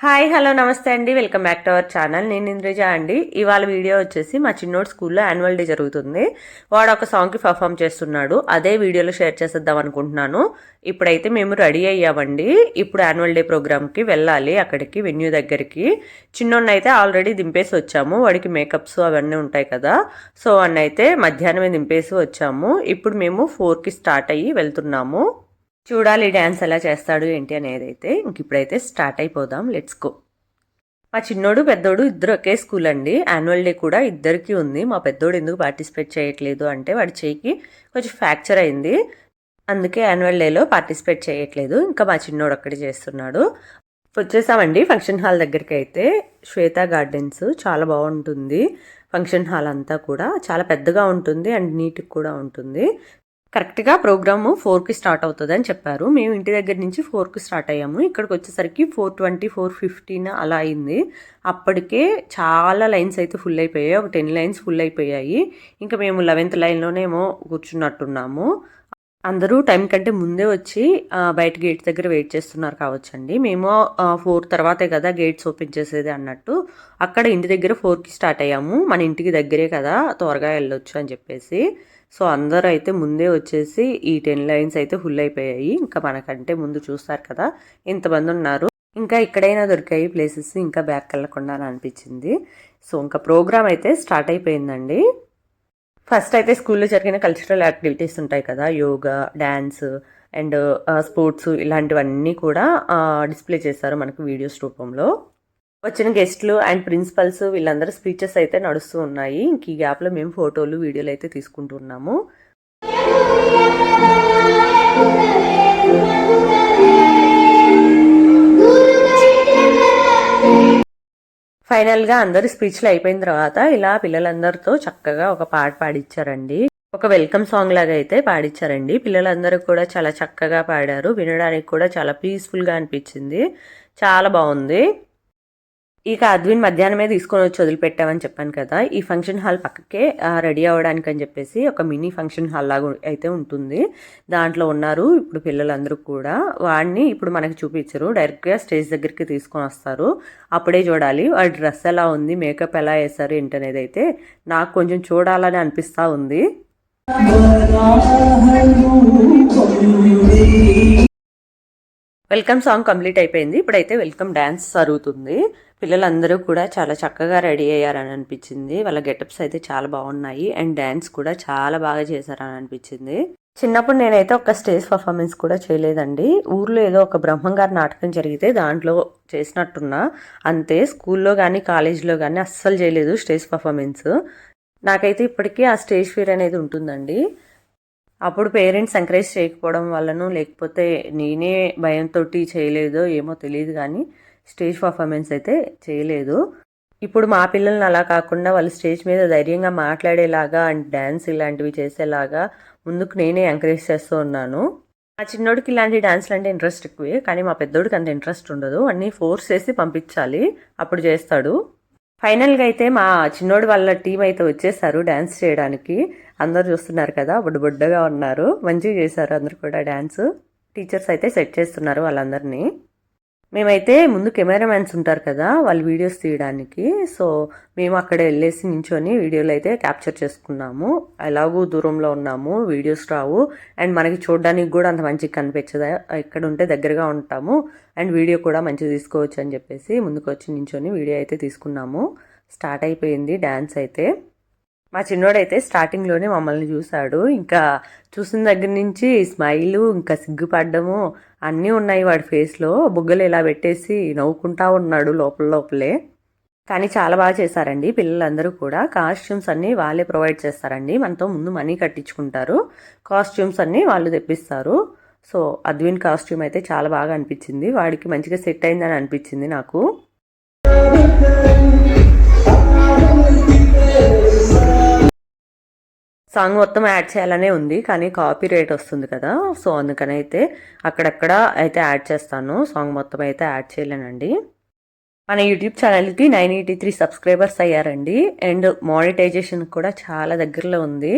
Hi hello నమస్తే అండి, welcome back to our channel. నేను ఇంద్రజ అండి. ఇవాళ వీడియో వచ్చేసి మా చిన్నోడు స్కూల్లో యాన్యువల్ డే జరుగుతుంది. వాడు ఒక సాంగ్కి పర్ఫామ్ చేస్తున్నాడు. అదే వీడియోలో షేర్ చేసేద్దాం అనుకుంటున్నాను. ఇప్పుడైతే మేము రెడీ అయ్యామండి. ఇప్పుడు యాన్యువల్ డే ప్రోగ్రామ్కి వెళ్ళాలి, అక్కడికి వెన్యూ దగ్గరికి. చిన్నోడిని అయితే ఆల్రెడీ దింపేసి వచ్చాము. వాడికి మేకప్స్ అవన్నీ ఉంటాయి కదా, సో అన్నైతే మధ్యాహ్నమే దింపేసి వచ్చాము. ఇప్పుడు మేము 4కి స్టార్ట్ అయ్యి వెళ్తున్నాము. చూడాలి డ్యాన్స్ ఎలా చేస్తాడు ఏంటి అనేది. అయితే ఇంక ఇప్పుడైతే స్టార్ట్ అయిపోదాం, లెట్స్ గో. మా చిన్నోడు పెద్దోడు ఇద్దరు ఒకే స్కూల్ అండి. యాన్యువల్ డే కూడా ఇద్దరికి ఉంది. మా పెద్దోడు ఎందుకు పార్టిసిపేట్ చేయట్లేదు అంటే వాడి చేయికి కొంచెం ఫ్రాక్చర్ అయింది, అందుకే యాన్యువల్ డేలో పార్టిసిపేట్ చేయట్లేదు. ఇంకా మా చిన్నోడు అక్కడే చేస్తున్నాడు. వచ్చేసామండి ఫంక్షన్ హాల్ దగ్గరికి. అయితే శ్వేత గార్డెన్స్ చాలా బాగుంటుంది. ఫంక్షన్ హాల్ అంతా కూడా చాలా పెద్దగా ఉంటుంది అండ్ నీట్గా కూడా ఉంటుంది. కరెక్ట్గా ప్రోగ్రాము 4కి స్టార్ట్ అవుతుంది అని చెప్పారు. మేము ఇంటి దగ్గర నుంచి 4కి స్టార్ట్ అయ్యాము. ఇక్కడికి వచ్చేసరికి 4:20, 4:15 అలా అయింది. అప్పటికే చాలా లైన్స్ అయితే ఫుల్ అయిపోయాయి. ఒక 10 లైన్స్ ఫుల్ అయిపోయాయి. ఇంకా మేము 11th లైన్లోనేమో కూర్చున్నట్టున్నాము. అందరూ టైం కంటే ముందే వచ్చి బయట గేట్ దగ్గర వెయిట్ చేస్తున్నారు కావచ్చండి. మేము 4 తర్వాతే కదా గేట్స్ ఓపెన్ చేసేది అన్నట్టు అక్కడ ఇంటి దగ్గర 4కి స్టార్ట్ అయ్యాము. మన ఇంటికి దగ్గరే కదా, త్వరగా వెళ్ళొచ్చు అని చెప్పేసి. సో అందరూ అయితే ముందే వచ్చేసి ఈ 10 లైన్స్ అయితే ఫుల్ అయిపోయాయి. ఇంకా మనకంటే ముందు చూస్తారు కదా ఇంతమంది ఉన్నారు. ఇంకా ఇక్కడైనా దొరికాయి ప్లేసెస్, ఇంకా బ్యాక్ వెళ్ళకుండా అని అనిపించింది. సో ఇంకా ప్రోగ్రామ్ అయితే స్టార్ట్ అయిపోయిందండి. ఫస్ట్ అయితే స్కూల్లో జరిగిన కల్చరల్ యాక్టివిటీస్ ఉంటాయి కదా, యోగా, డ్యాన్స్ అండ్ స్పోర్ట్స్, ఇలాంటివన్నీ కూడా డిస్ప్లే చేశారు మనకు వీడియోస్ రూపంలో. వచ్చిన గెస్ట్లు అండ్ ప్రిన్సిపల్స్ వీళ్ళందరూ స్పీచెస్ అయితే నడుస్తూ ఉన్నాయి. ఇంక ఈ గ్యాప్లో మేము ఫోటోలు వీడియోలు అయితే తీసుకుంటున్నాము. ఫైనల్గా అందరు స్పీచ్లు అయిపోయిన తర్వాత ఇలా పిల్లలందరితో చక్కగా ఒక పాట పాడిచ్చారండి. ఒక వెల్కమ్ సాంగ్ లాగా అయితే పాడిచ్చారండి. పిల్లలందరూ కూడా చాలా చక్కగా పాడారు. వినడానికి కూడా చాలా పీస్ఫుల్గా అనిపించింది. చాలా బాగుంది. ఇక అద్విన్ మధ్యాహ్నమే తీసుకొని వచ్చి వదిలిపెట్టామని చెప్పాను కదా. ఈ ఫంక్షన్ హాల్ పక్కకే రెడీ అవ్వడానికి అని చెప్పేసి ఒక మినీ ఫంక్షన్ హాల్ లాగా అయితే ఉంటుంది. దాంట్లో ఉన్నారు ఇప్పుడు పిల్లలందరూ కూడా. వాడిని ఇప్పుడు మనకి చూపించరు, డైరెక్ట్గా స్టేజ్ దగ్గరికి తీసుకొని వస్తారు. అప్పుడే చూడాలి వాడి డ్రెస్ ఎలా ఉంది, మేకప్ ఎలా వేస్తారు ఏంటనేది అయితే నాకు కొంచెం చూడాలని అనిపిస్తూ ఉంది. వెల్కమ్ సాంగ్ కంప్లీట్ అయిపోయింది. ఇప్పుడైతే వెల్కమ్ డ్యాన్స్ జరుగుతుంది. పిల్లలందరూ కూడా చాలా చక్కగా రెడీ అయ్యారని అనిపించింది. వాళ్ళ గెటప్స్ అయితే చాలా బాగున్నాయి అండ్ డ్యాన్స్ కూడా చాలా బాగా చేశారని అనిపించింది. చిన్నప్పుడు నేనైతే ఒక స్టేజ్ పర్ఫార్మెన్స్ కూడా చేయలేదండి. ఊర్లో ఏదో ఒక బ్రహ్మంగారి నాటకం జరిగితే దాంట్లో చేసినట్టున్నా అంతే. స్కూల్లో కానీ కాలేజీలో కానీ అస్సలు చేయలేదు స్టేజ్ పర్ఫార్మెన్స్. నాకైతే ఇప్పటికీ ఆ స్టేజ్ ఫియర్ అనేది ఉంటుందండి. అప్పుడు పేరెంట్స్ ఎంకరేజ్ చేయకపోవడం వల్లనో లేకపోతే నేనే భయంతో చేయలేదో ఏమో తెలియదు, కానీ స్టేజ్ పర్ఫార్మెన్స్ అయితే చేయలేదు. ఇప్పుడు మా పిల్లల్ని అలా కాకుండా వాళ్ళు స్టేజ్ మీద ధైర్యంగా మాట్లాడేలాగా అండ్ డ్యాన్స్ ఇలాంటివి చేసేలాగా ముందుకు నేనే ఎంకరేజ్ చేస్తూ ఉన్నాను. మా చిన్నోడికి ఇలాంటి డ్యాన్స్లు అంటే ఇంట్రెస్ట్ ఎక్కువే, కానీ మా పెద్దోడికి అంత ఇంట్రెస్ట్ ఉండదు. అన్నీ ఫోర్స్ చేసి పంపించాలి, అప్పుడు చేస్తాడు. ఫైనల్గా అయితే మా చిన్నోడు వాళ్ళ టీం అయితే వచ్చేసారు డ్యాన్స్ చేయడానికి. అందరు చూస్తున్నారు కదా, బుడ్డగా ఉన్నారు. మంచిగా చేశారు అందరు కూడా డ్యాన్స్. టీచర్స్ అయితే సెట్ చేస్తున్నారు వాళ్ళందరినీ. మేమైతే ముందు కెమెరామ్యాన్స్ ఉంటారు కదా వాళ్ళు వీడియోస్ తీయడానికి, సో మేము అక్కడ వెళ్ళేసి నించొని వీడియోలు అయితే క్యాప్చర్ చేసుకున్నాము. ఎలాగూ దూరంలో ఉన్నాము, వీడియోస్ రావు అండ్ మనకి చూడడానికి కూడా అంత మంచిగా కనిపించదు. ఇక్కడ ఉంటే దగ్గరగా ఉంటాము అండ్ వీడియో కూడా మంచిగా తీసుకోవచ్చు అని చెప్పేసి ముందుకు వచ్చి నించొని వీడియో అయితే తీసుకున్నాము. స్టార్ట్ అయిపోయింది డ్యాన్స్ అయితే. మా చిన్నోడైతే స్టార్టింగ్లోనే మమ్మల్ని చూశాడు. ఇంకా చూసిన దగ్గర నుంచి స్మైలు, ఇంకా సిగ్గుపడ్డము అన్నీ ఉన్నాయి వాడి ఫేస్లో. బుగ్గలు ఇలా పెట్టేసి నవ్వుకుంటా ఉన్నాడు లోపలే. కానీ చాలా బాగా చేశారండి పిల్లలందరూ కూడా. కాస్ట్యూమ్స్ అన్నీ వాళ్ళే ప్రొవైడ్ చేస్తారండి. మనతో ముందు మనీ కట్టించుకుంటారు, కాస్ట్యూమ్స్ అన్నీ వాళ్ళు తెప్పిస్తారు. సో అద్విన్ కాస్ట్యూమ్ అయితే చాలా బాగా అనిపించింది. వాడికి మంచిగా సెట్ అయిందని అనిపించింది నాకు. సాంగ్ మొత్తం యాడ్ చేయాలనే ఉంది, కానీ కాపీ రైట్ వస్తుంది కదా, సో అందుకని అయితే అక్కడక్కడ అయితే యాడ్ చేస్తాను. సాంగ్ మొత్తం అయితే యాడ్ చేయలేనండి. మన యూట్యూబ్ ఛానల్కి 983 సబ్స్క్రైబర్స్ అయ్యారండి. అండ్ మానిటైజేషన్ కూడా చాలా దగ్గరలో ఉంది.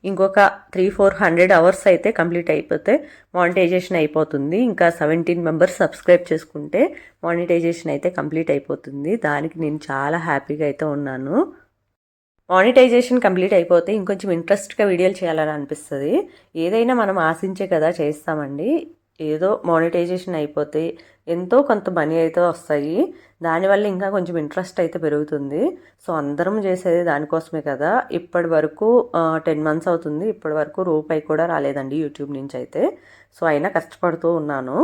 ఇంకొక 300-400 అవర్స్ అయితే కంప్లీట్ అయిపోతే మానిటైజేషన్ అయిపోతుంది. ఇంకా 17 మెంబర్స్ సబ్స్క్రైబ్ చేసుకుంటే మానిటైజేషన్ అయితే కంప్లీట్ అయిపోతుంది. దానికి నేను చాలా హ్యాపీగా అయితే ఉన్నాను. మానిటైజేషన్ కంప్లీట్ అయిపోతే ఇంకొంచెం ఇంట్రెస్ట్గా వీడియోలు చేయాలని అనిపిస్తుంది. ఏదైనా మనం ఆశించే కదా చేస్తామండి. ఏదో మానిటైజేషన్ అయిపోతే ఎంతో కొంత మనీ అయితే వస్తాయి. దానివల్ల ఇంకా కొంచెం ఇంట్రెస్ట్ అయితే పెరుగుతుంది. సో అందరం చేసేది దానికోసమే కదా. ఇప్పటి వరకు 10 months అవుతుంది. ఇప్పటి వరకు రూపాయి కూడా రాలేదండి యూట్యూబ్ నుంచి అయితే. సో అయినా కష్టపడుతూ ఉన్నాను.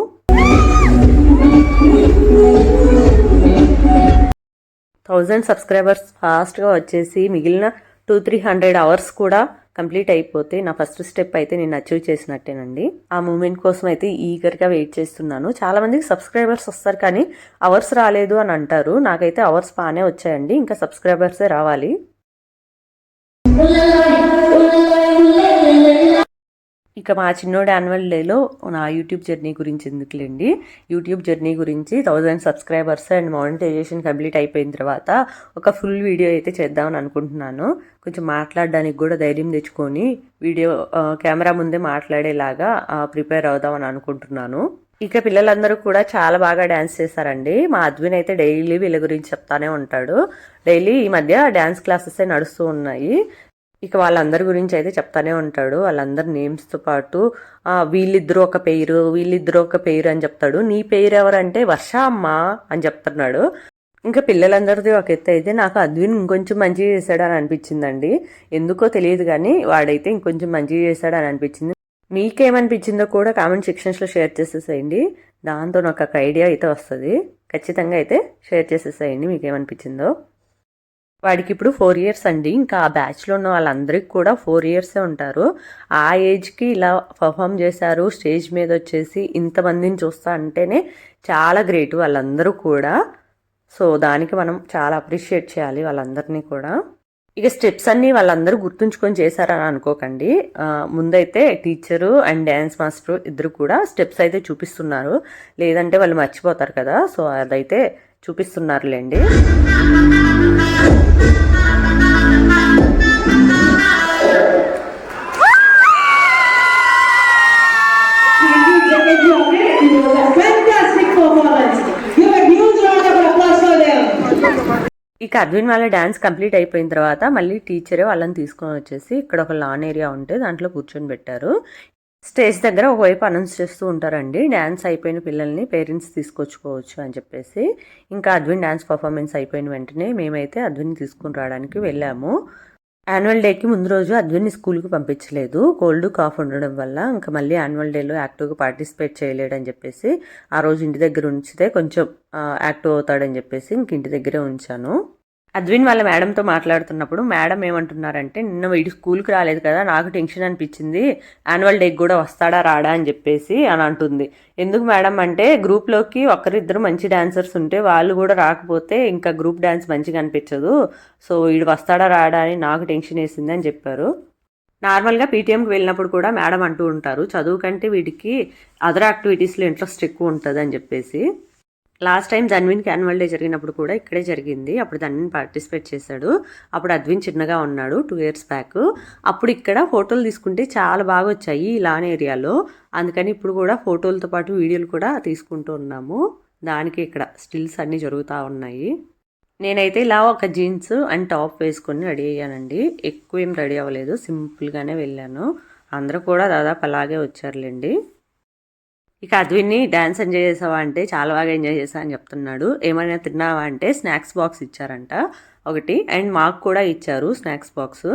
1000 సబ్స్క్రైబర్స్ ఫాస్ట్గా వచ్చేసి మిగిలిన 200-300 అవర్స్ కూడా కంప్లీట్ అయిపోతే నా ఫస్ట్ స్టెప్ అయితే నేను అచీవ్ చేసినట్టేనండి. ఆ మూమెంట్ కోసం అయితే ఈగర్గా వెయిట్ చేస్తున్నాను. చాలా మందికి సబ్స్క్రైబర్స్ వస్తారు కానీ అవర్స్ రాలేదు అని అంటారు. నాకైతే అవర్స్ బాగానే వచ్చాయండి. ఇంకా సబ్స్క్రైబర్సే రావాలి. ఇక మా చిన్నోడు యాన్యువల్ డేలో నా యూట్యూబ్ జర్నీ గురించి ఎందుకులేండి. యూట్యూబ్ జర్నీ గురించి 1000 సబ్స్క్రైబర్స్ అండ్ మానిటైజేషన్ కంప్లీట్ అయిపోయిన తర్వాత ఒక ఫుల్ వీడియో అయితే చేద్దామని అనుకుంటున్నాను. కొంచెం మాట్లాడడానికి కూడా ధైర్యం తెచ్చుకొని వీడియో కెమెరా ముందే మాట్లాడేలాగా ప్రిపేర్ అవుదామని అనుకుంటున్నాను. ఇక పిల్లలందరూ కూడా చాలా బాగా డ్యాన్స్ చేశారండి. మా అద్విన్ అయితే డైలీ వీళ్ళ గురించి చెప్తానే ఉంటాడు. డైలీ ఈ మధ్య డ్యాన్స్ క్లాసెస్ నడుస్తూ ఉన్నాయి. ఇక వాళ్ళందరి గురించి అయితే చెప్తానే ఉంటాడు. వాళ్ళందరి నేమ్స్తో పాటు వీళ్ళిద్దరూ ఒక పేరు అని చెప్తాడు. నీ పేరు ఎవరంటే వర్ష అమ్మ అని చెప్తున్నాడు. ఇంకా పిల్లలందరిది ఒక ఎత్తు అయితే నాకు అద్విన్ ఇంకొంచెం మంచిగా చేశాడని అనిపించిందండి. ఎందుకో తెలియదు కానీ వాడైతే ఇంకొంచెం మంచిగా చేశాడని అనిపించింది. మీకేమనిపించిందో కూడా కామెంట్ సెక్షన్స్లో షేర్ చేసేసేయండి. దాంతో నాకు ఒక ఐడియా అయితే వస్తుంది. ఖచ్చితంగా అయితే షేర్ చేసేసేయండి మీకేమనిపించిందో. వాడికి ఇప్పుడు 4 years అండి. ఇంకా ఆ బ్యాచ్లో ఉన్న వాళ్ళందరికీ కూడా 4 years ఉంటారు. ఆ ఏజ్కి ఇలా పర్ఫామ్ చేశారు స్టేజ్ మీద వచ్చేసి ఇంతమందిని చూస్తా అంటేనే చాలా గ్రేట్ వాళ్ళందరూ కూడా. సో దానికి మనం చాలా అప్రిషియేట్ చేయాలి వాళ్ళందరినీ కూడా. ఇక స్టెప్స్ అన్నీ వాళ్ళందరూ గుర్తుంచుకొని చేశారని అనుకోకండి. ముందైతే టీచరు అండ్ డ్యాన్స్ మాస్టర్ ఇద్దరు కూడా స్టెప్స్ అయితే చూపిస్తున్నారు. లేదంటే వాళ్ళు మర్చిపోతారు కదా. సో అదైతే చూపిస్తున్నారులేండి. ఇక అద్విన్ వాళ్ళ డ్యాన్స్ కంప్లీట్ అయిపోయిన తర్వాత మళ్ళీ టీచరే వాళ్ళని తీసుకొని వచ్చేసి ఇక్కడ ఒక లాన్ ఏరియా ఉంటే దాంట్లో కూర్చొని పెట్టారు. స్టేజ్ దగ్గర ఒకవైపు అనౌన్స్ చేస్తూ ఉంటారండి, డ్యాన్స్ అయిపోయిన పిల్లల్ని పేరెంట్స్ తీసుకొచ్చుకోవచ్చు అని చెప్పేసి. ఇంకా అద్విన్ డ్యాన్స్ పర్ఫార్మెన్స్ అయిపోయిన వెంటనే మేమైతే అద్విన్ తీసుకుని రావడానికి వెళ్ళాము. యాన్యువల్ డేకి ముందు రోజు అద్విన్ని స్కూల్కి పంపించలేదు, కోల్డ్ కాఫ్ ఉండడం వల్ల. ఇంకా మళ్ళీ యాన్యువల్ డేలో యాక్టివ్గా పార్టిసిపేట్ చేయలేడని చెప్పేసి ఆ రోజు ఇంటి దగ్గర ఉంచితే కొంచెం యాక్టివ్ అవుతాడని చెప్పేసి ఇంక ఇంటి దగ్గరే ఉంచాను. అద్విన్ వాళ్ళ మేడంతో మాట్లాడుతున్నప్పుడు మేడం ఏమంటున్నారంటే, నిన్న వీడు స్కూల్కి రాలేదు కదా, నాకు టెన్షన్ అనిపించింది, యాన్యువల్ డేకి కూడా వస్తాడా రాడా అని చెప్పేసి అని అంటుంది. ఎందుకు మేడం అంటే, గ్రూప్లోకి ఒకరిద్దరు మంచి డాన్సర్స్ ఉంటే వాళ్ళు కూడా రాకపోతే ఇంకా గ్రూప్ డాన్స్ మంచిగా అనిపించదు, సో వీడు వస్తాడా రాడా అని నాకు టెన్షన్ వేసింది అని చెప్పారు. నార్మల్గా పీటీఎంకి వెళ్ళినప్పుడు కూడా మేడం అంటూ ఉంటారు, చదువు కంటే వీడికి అదర్ యాక్టివిటీస్లో ఇంట్రెస్ట్ ఎక్కువ ఉంటుంది అని చెప్పేసి. లాస్ట్ టైం ధన్విన్కి యాన్యువల్ డే జరిగినప్పుడు కూడా ఇక్కడే జరిగింది. అప్పుడు ధన్విన్ పార్టిసిపేట్ చేశాడు. అప్పుడు అద్విన్ చిన్నగా ఉన్నాడు, 2 years బ్యాక్. అప్పుడు ఇక్కడ ఫోటోలు తీసుకుంటే చాలా బాగా వచ్చాయి ఈ లాన్ ఏరియాలో. అందుకని ఇప్పుడు కూడా ఫోటోలతో పాటు వీడియోలు కూడా తీసుకుంటూ ఉన్నాము. దానికి ఇక్కడ స్టిల్స్ అన్నీ జరుగుతూ ఉన్నాయి. నేనైతే ఇలా ఒక జీన్స్ అండ్ టాప్ వేసుకొని రెడీ అయ్యానండి. ఎక్కువ ఏం రెడీ అవ్వలేదు, సింపుల్గానే వెళ్ళాను. అందరూ కూడా దాదాపు అలాగే వచ్చారులేండి. ఇక అద్విన్ని డ్యాన్స్ ఎంజాయ్ చేసావా అంటే చాలా బాగా ఎంజాయ్ చేసా అని చెప్తున్నాడు. ఏమైనా తిన్నావా అంటే స్నాక్స్ బాక్స్ ఇచ్చారంట ఒకటి, అండ్ మాకు కూడా ఇచ్చారు స్నాక్స్ బాక్స్.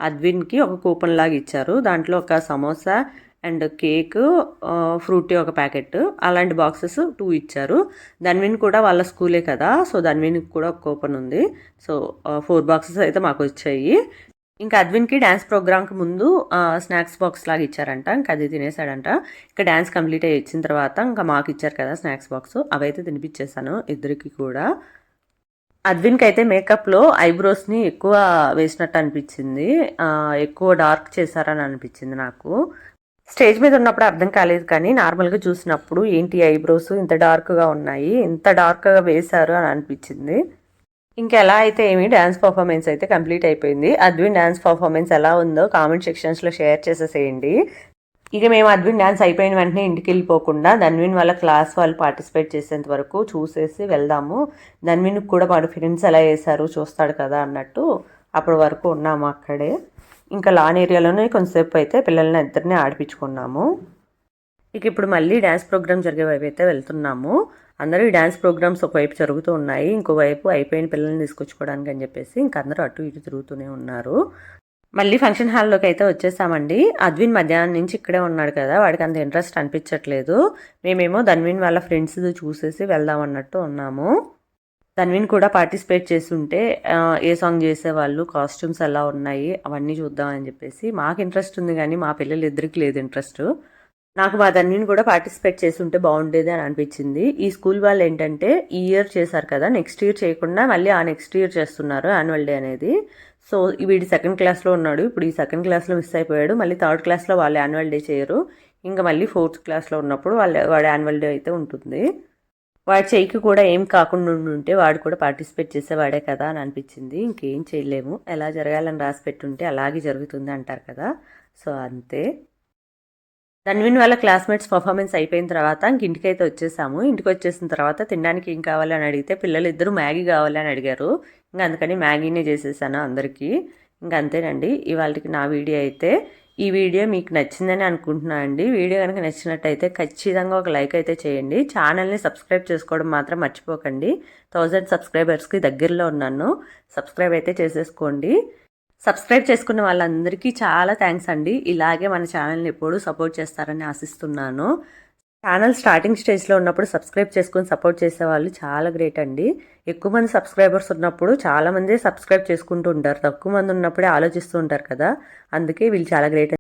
అద్విన్కి ఒక కూపన్ లాగా ఇచ్చారు, దాంట్లో ఒక సమోసా అండ్ కేక్, ఫ్రూటీ ఒక ప్యాకెట్, అలాంటి బాక్సెస్ 2 ఇచ్చారు. ధన్విన్ కూడా వాళ్ళ స్కూలే కదా, సో ధన్విన్కి కూడా ఒక కూపన్ ఉంది. సో 4 boxes అయితే మాకు వచ్చాయి. ఇంకా అద్విన్కి డ్యాన్స్ ప్రోగ్రామ్కి ముందు స్నాక్స్ బాక్స్ లాగా ఇచ్చారంట, ఇంకా అది తినేసాడంట. ఇంకా డ్యాన్స్ కంప్లీట్ అయ్యి ఇచ్చిన తర్వాత ఇంకా మాకు ఇచ్చారు కదా స్నాక్స్ బాక్స్, అవైతే తినిపించేసాను ఇద్దరికి కూడా. అద్విన్కి అయితే మేకప్లో ఐబ్రోస్ని ఎక్కువ వేసినట్టు అనిపించింది, ఎక్కువ డార్క్ చేశారని అనిపించింది నాకు. స్టేజ్ మీద ఉన్నప్పుడు అర్థం కాలేదు కానీ నార్మల్గా చూసినప్పుడు ఏంటి ఐబ్రోస్ ఇంత డార్క్గా ఉన్నాయి, ఇంత డార్క్గా వేశారు అని అనిపించింది. ఇంకా ఎలా అయితే ఏమి డ్యాన్స్ పర్ఫార్మెన్స్ అయితే కంప్లీట్ అయిపోయింది. అద్విన్ డ్యాన్స్ పర్ఫార్మెన్స్ ఎలా ఉందో కామెంట్ సెక్షన్స్లో షేర్ చేసేసేయండి. ఇక మేము అద్విన్ డ్యాన్స్ అయిపోయిన వెంటనే ఇంటికి వెళ్ళిపోకుండా ధన్విన్ వాళ్ళ క్లాస్ వాళ్ళు పార్టిసిపేట్ చేసేంత వరకు చూసేసి వెళ్దాము, ధన్విన్కి కూడా వాడు ఫ్రెండ్స్ ఎలా చేశారు చూస్తాడు కదా అన్నట్టు అప్పటి వరకు ఉన్నాము అక్కడే. ఇంకా లాన్ ఏరియాలోనే కొంతసేపు అయితే పిల్లల్ని ఇద్దరిని ఆడిపించుకున్నాము. ఇక ఇప్పుడు మళ్ళీ డ్యాన్స్ ప్రోగ్రామ్ జరిగే వైపు అయితే వెళ్తున్నాము. అందరూ ఈ డ్యాన్స్ ప్రోగ్రామ్స్ ఒకవైపు జరుగుతూ ఉన్నాయి, ఇంకోవైపు అయిపోయిన పిల్లల్ని తీసుకొచ్చుకోవడానికి అని చెప్పేసి ఇంక అందరూ అటు ఇటు తిరుగుతూనే ఉన్నారు. మళ్ళీ ఫంక్షన్ హాల్లోకి అయితే వచ్చేసామండి. అద్విన్ మధ్యాహ్నం నుంచి ఇక్కడే ఉన్నాడు కదా, వాడికి అంత ఇంట్రెస్ట్ అనిపించట్లేదు. మేమేమో ధన్విన్ వాళ్ళ ఫ్రెండ్స్ చూసేసి వెళ్దాం అన్నట్టు ఉన్నాము. ధన్విన్ కూడా పార్టిసిపేట్ చేస్తుంటే ఏ సాంగ్ చేసేవాళ్ళు, కాస్ట్యూమ్స్ ఎలా ఉన్నాయి అవన్నీ చూద్దామని చెప్పేసి మాకు ఇంట్రెస్ట్ ఉంది కానీ మా పిల్లలు ఇద్దరికి లేదు ఇంట్రెస్ట్. నాకు మా ధన్విన్ కూడా పార్టిసిపేట్ చేస్తుంటే బాగుండేది అని అనిపించింది. ఈ స్కూల్ వాళ్ళు ఏంటంటే ఈ ఇయర్ చేశారు కదా, నెక్స్ట్ ఇయర్ చేయకుండా మళ్ళీ ఆ నెక్స్ట్ ఇయర్ చేస్తున్నారు యాన్యువల్ డే అనేది. సో వీడి సెకండ్ క్లాస్లో ఉన్నాడు, ఇప్పుడు ఈ సెకండ్ క్లాస్లో మిస్ అయిపోయాడు. మళ్ళీ థర్డ్ క్లాస్లో వాళ్ళు యాన్యువల్ డే చేయరు, ఇంకా మళ్ళీ ఫోర్త్ క్లాస్లో ఉన్నప్పుడు వాడి యాన్యువల్ డే అయితే ఉంటుంది. వాడి చేయికి కూడా ఏం కాకుండా ఉంటే వాడు కూడా పార్టిసిపేట్ చేసేవాడే కదా అని అనిపించింది. ఇంకేం చేయలేము, ఎలా జరగాలని రాసి పెట్టుంటే అలాగే జరుగుతుంది అంటారు కదా, సో అంతే. ధన్విన్ వాళ్ళ క్లాస్మేట్స్ పర్ఫార్మెన్స్ అయిపోయిన తర్వాత ఇంటికి అయితే వచ్చేసాము. ఇంటికి వచ్చేసిన తర్వాత తినడానికి ఏం కావాలి అని అడిగితే పిల్లలు ఇద్దరు మ్యాగీ కావాలి అని అడిగారు. ఇంకా అందుకని మ్యాగీనే చేసేసాను అందరికీ. ఇంకా అంతేనండి ఇవాళకి నా వీడియో అయితే. ఈ వీడియో మీకు నచ్చిందని అనుకుంటున్నాను అండి. వీడియో కనుక నచ్చినట్టయితే ఖచ్చితంగా ఒక లైక్ అయితే చేయండి. ఛానల్ని సబ్స్క్రైబ్ చేసుకోవడం మాత్రం మర్చిపోకండి. 1000 సబ్స్క్రైబర్స్కి దగ్గరలో ఉన్నాను, సబ్స్క్రైబ్ అయితే చేసేసుకోండి. సబ్స్క్రైబ్ చేసుకున్న వాళ్ళందరికీ చాలా థ్యాంక్స్ అండి. ఇలాగే మన ఛానల్ని ఎప్పుడూ సపోర్ట్ చేస్తారని ఆశిస్తున్నాను. ఛానల్ స్టార్టింగ్ స్టేజ్లో ఉన్నప్పుడు సబ్స్క్రైబ్ చేసుకుని సపోర్ట్ చేసేవాళ్ళు చాలా గ్రేట్ అండి. ఎక్కువ మంది సబ్స్క్రైబర్స్ ఉన్నప్పుడు చాలామంది సబ్స్క్రైబ్ చేసుకుంటూ ఉంటారు, తక్కువ మంది ఉన్నప్పుడే ఆలోచిస్తూ ఉంటారు కదా, అందుకే వీళ్ళు చాలా గ్రేట్.